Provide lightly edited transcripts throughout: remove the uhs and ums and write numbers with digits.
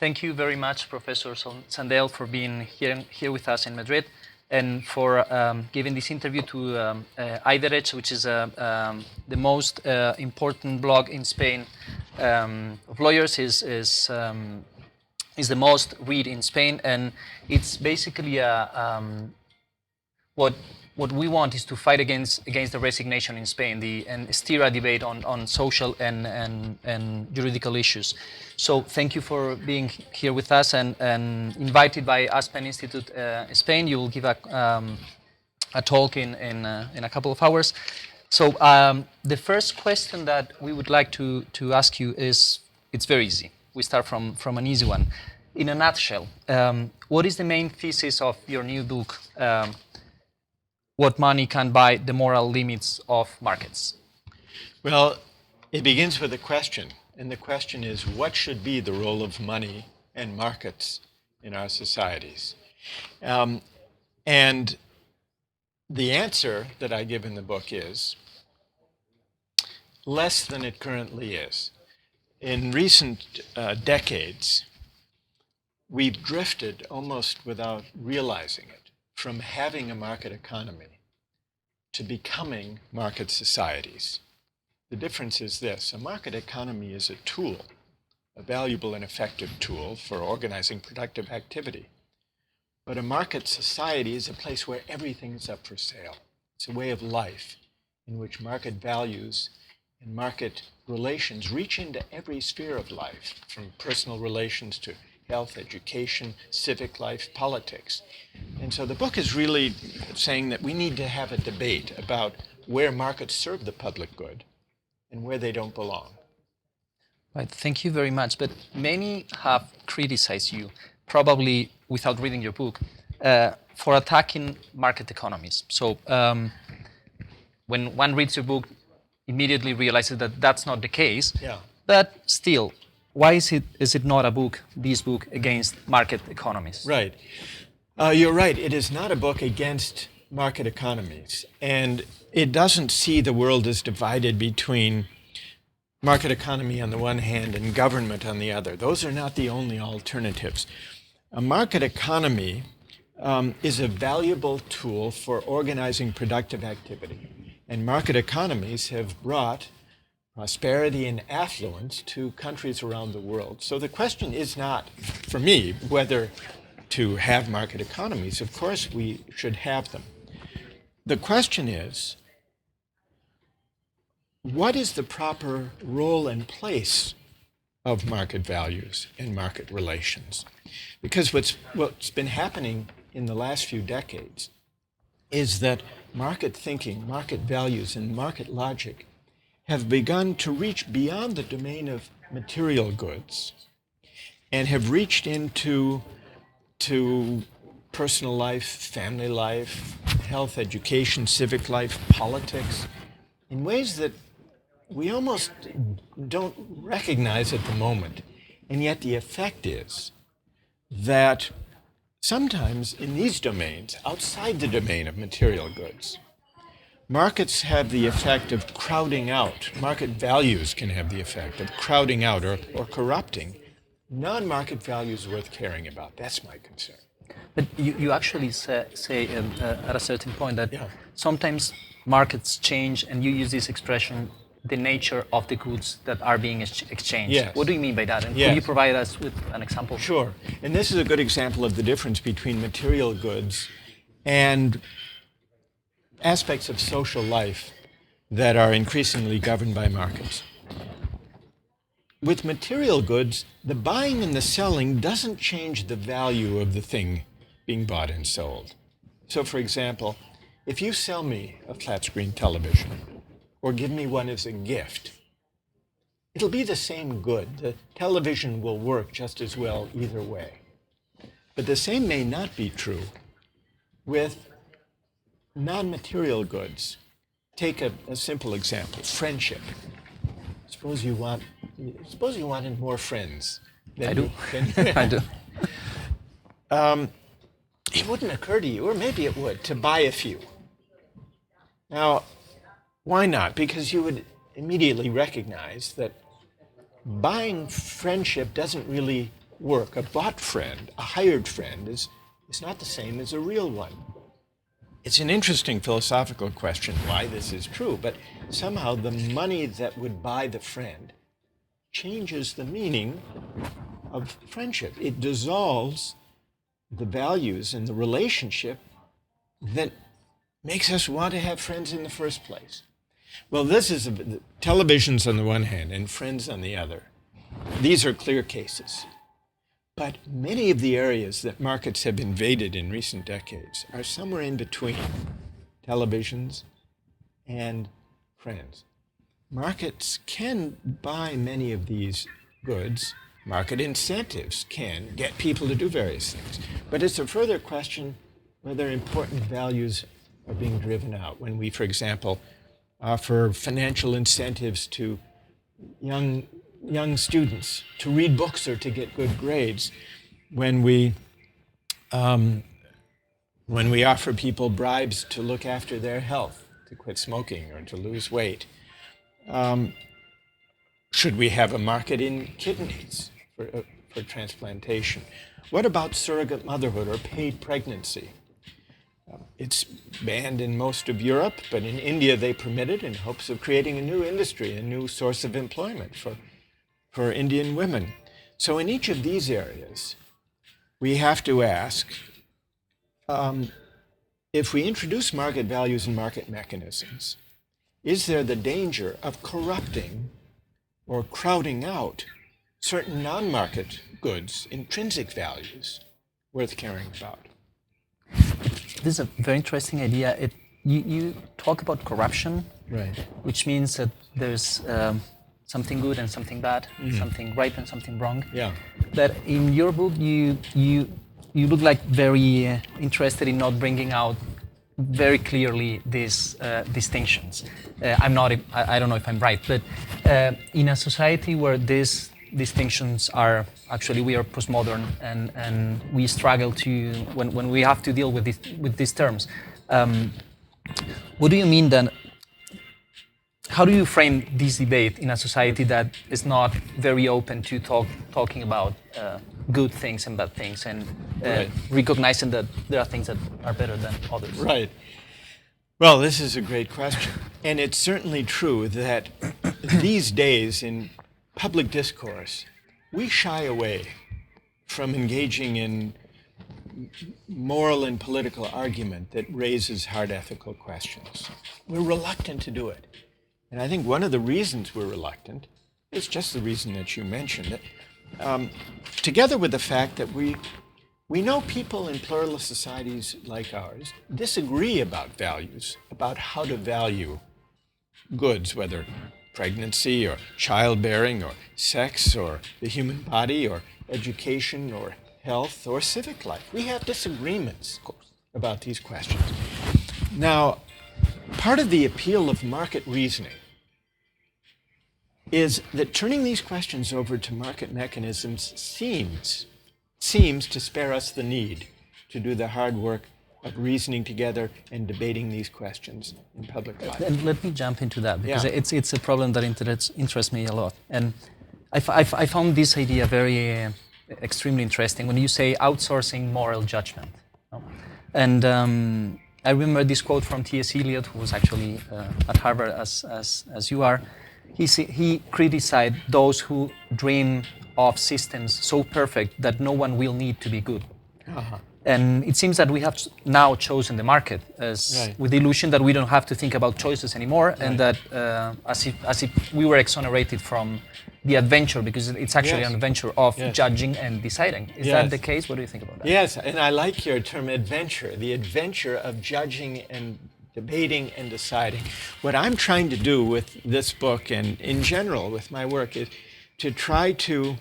Thank you very much, Professor Sandel, for being here with us in Madrid and for giving this interview to Hay Derecho, which is the most important blog in Spain of lawyers. Is the most read in Spain, and it's basically what we want is to fight against the resignation in Spain, and steer a debate on social and juridical issues. So thank you for being here with us, and invited by Aspen Institute Spain. You will give a talk in a couple of hours. So the first question that we would like to ask you is, it's very easy. We start from an easy one. In a nutshell, what is the main thesis of your new book, What Money Can Buy, the Moral Limits of Markets? Well, it begins with a question, and the question is, what should be the role of money and markets in our societies? And the answer that I give in the book is less than it currently is. In recent decades, we've drifted almost without realizing it from having a market economy to becoming market societies. The difference is this: a market economy is a tool, a valuable and effective tool for organizing productive activity. But a market society is a place where everything is up for sale. It's a way of life in which market values and market relations reach into every sphere of life, from personal relations to health, education, civic life, politics. And so the book is really saying that we need to have a debate about where markets serve the public good and where they don't belong. Right, thank you very much. But many have criticized you, probably without reading your book, for attacking market economies. So when one reads your book, immediately realizes that that's not the case. Yeah. But still, why is it not a book, this book, against market economies? Right. You're right. It is not a book against market economies. And it doesn't see the world as divided between market economy on the one hand and government on the other. Those are not the only alternatives. A market economy is a valuable tool for organizing productive activity. And market economies have brought prosperity and affluence to countries around the world. So the question is not, for me, whether to have market economies. Of course, we should have them. The question is, what is the proper role and place of market values and market relations? Because what's been happening in the last few decades is that market thinking, market values, and market logic have begun to reach beyond the domain of material goods and have reached into personal life, family life, health, education, civic life, politics, in ways that we almost don't recognize at the moment. And yet the effect is that sometimes in these domains, outside the domain of material goods, markets have the effect of crowding out. Market values can have the effect of crowding out or corrupting non-market values worth caring about. That's my concern. But you actually say at a certain point that sometimes markets change, and you use this expression, the nature of the goods that are being exchanged. Yes. What do you mean by that? And could you provide us with an example? Sure. And this is a good example of the difference between material goods and aspects of social life that are increasingly governed by markets. With material goods, the buying and the selling doesn't change the value of the thing being bought and sold. So, for example, if you sell me a flat-screen television or give me one as a gift, it'll be the same good. The television will work just as well either way. But the same may not be true with non-material goods. Take a simple example, friendship. Suppose you wanted more friends. I do. I do. It wouldn't occur to you, or maybe it would, to buy a few. Now, why not? Because you would immediately recognize that buying friendship doesn't really work, a bought friend, a hired friend, is not the same as a real one. It's an interesting philosophical question why this is true, but somehow the money that would buy the friend changes the meaning of friendship. It dissolves the values and the relationship that makes us want to have friends in the first place. Well, this is televisions on the one hand and friends on the other. These are clear cases. But many of the areas that markets have invaded in recent decades are somewhere in between televisions and friends. Markets can buy many of these goods. Market incentives can get people to do various things. But it's a further question whether important values are being driven out. When we, for example, offer financial incentives to young students to read books or to get good grades, when we offer people bribes to look after their health, to quit smoking or to lose weight, should we have a market in kidneys for transplantation? What about surrogate motherhood or paid pregnancy? It's banned in most of Europe, but in India they permit it in hopes of creating a new industry, a new source of employment for Indian women. So in each of these areas, we have to ask, if we introduce market values and market mechanisms, is there the danger of corrupting or crowding out certain non-market goods, intrinsic values, worth caring about? This is a very interesting idea. You talk about corruption, right, which means that there's something good and something bad, something right and something wrong. Yeah. But in your book, you look like very interested in not bringing out very clearly these distinctions. I don't know if I'm right, but in a society where these distinctions are actually, we are postmodern and we struggle to when we have to deal with these terms. What do you mean then? How do you frame this debate in a society that is not very open to talking about good things and bad things and recognizing that there are things that are better than others? Right. Well, this is a great question. And it's certainly true that these days in public discourse, we shy away from engaging in moral and political argument that raises hard ethical questions. We're reluctant to do it. And I think one of the reasons we're reluctant is just the reason that you mentioned it, together with the fact that we know people in pluralist societies like ours disagree about values, about how to value goods, whether pregnancy or childbearing or sex or the human body or education or health or civic life. We have disagreements about these questions. Now, part of the appeal of market reasoning is that turning these questions over to market mechanisms seems to spare us the need to do the hard work of reasoning together and debating these questions in public life. And let me jump into that, because it's a problem that interests me a lot. And I found this idea very extremely interesting when you say outsourcing moral judgment. And I remember this quote from T.S. Eliot, who was actually at Harvard as you are. He criticized those who dream of systems so perfect that no one will need to be good. Uh-huh. And it seems that we have now chosen the market with the illusion that we don't have to think about choices anymore, and that as if we were exonerated from the adventure, because it's actually an adventure of judging and deciding. Is that the case? What do you think about that? Yes, and I like your term adventure, the adventure of judging and debating and deciding. What I'm trying to do with this book and in general with my work is to try to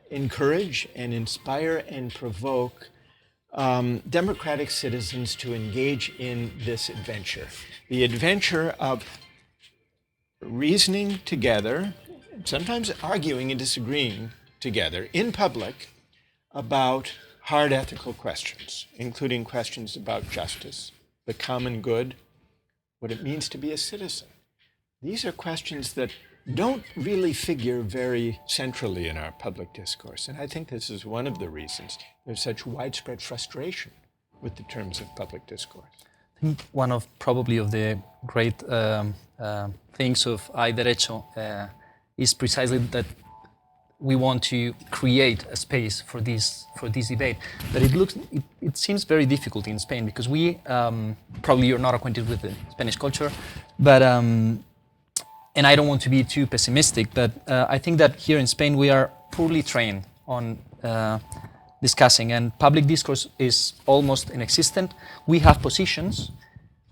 encourage and inspire and provoke democratic citizens to engage in this adventure. The adventure of reasoning together, sometimes arguing and disagreeing together in public about hard ethical questions, including questions about justice, the common good, what it means to be a citizen. These are questions that don't really figure very centrally in our public discourse. And I think this is one of the reasons there's such widespread frustration with the terms of public discourse. I think one of probably of the great things of Hay Derecho is precisely that we want to create a space for this debate. But it seems very difficult in Spain because we probably you're not acquainted with the Spanish culture, but and I don't want to be too pessimistic, but I think that here in Spain we are poorly trained on discussing, and public discourse is almost inexistent. We have positions.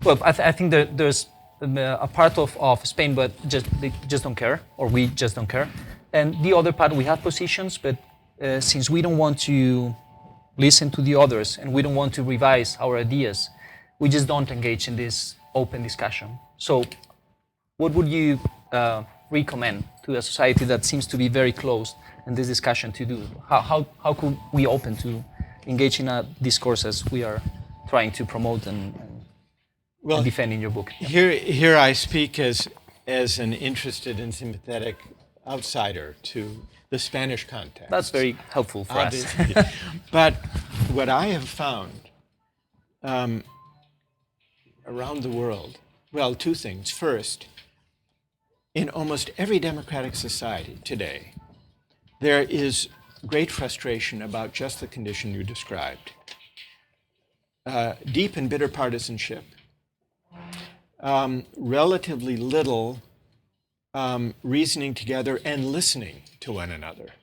Well, I think that there's a part of Spain, but they just don't care, or we just don't care. And the other part, we have positions, but since we don't want to listen to the others and we don't want to revise our ideas, we just don't engage in this open discussion. So what would you recommend to a society that seems to be very closed in this discussion to do? How could we open to engage in a discourse as we are trying to promote and defend in your book? Here I speak as an interested and sympathetic outsider to the Spanish context. That's very helpful for us. But what I have found around the world, well, two things. First, in almost every democratic society today, there is great frustration about just the condition you described. Deep and bitter partisanship, relatively little reasoning together and listening to one another,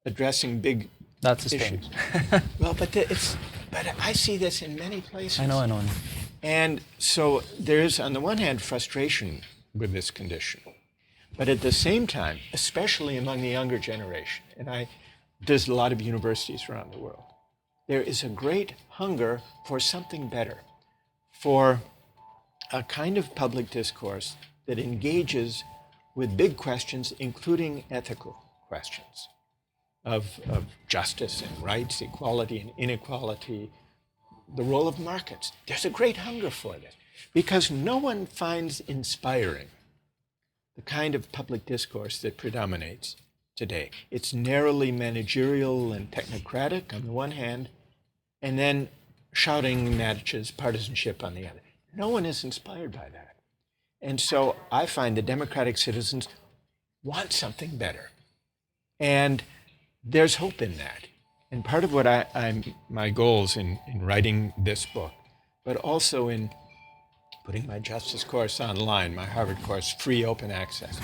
addressing big That's issues. Well, but I see this in many places. I know. And so there is, on the one hand, frustration with this condition, but at the same time, especially among the younger generation, and there's a lot of universities around the world, there is a great hunger for something better, for a kind of public discourse that engages with big questions, including ethical questions of justice and rights, equality and inequality, the role of markets. There's a great hunger for this because no one finds inspiring the kind of public discourse that predominates today. It's narrowly managerial and technocratic on the one hand, and then shouting matches partisanship on the other. No one is inspired by that. And so I find the democratic citizens want something better. And there's hope in that. And part of what my goals in writing this book, but also in putting my justice course online, my Harvard course, free open access,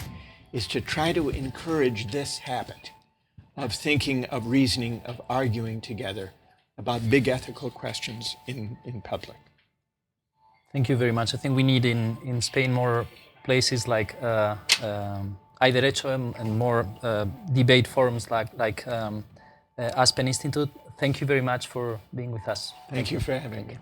is to try to encourage this habit of thinking, of reasoning, of arguing together about big ethical questions in public. Thank you very much. I think we need in Spain more places like Hay Derecho and more debate forums like Aspen Institute. Thank you very much for being with us. Thank you for having me.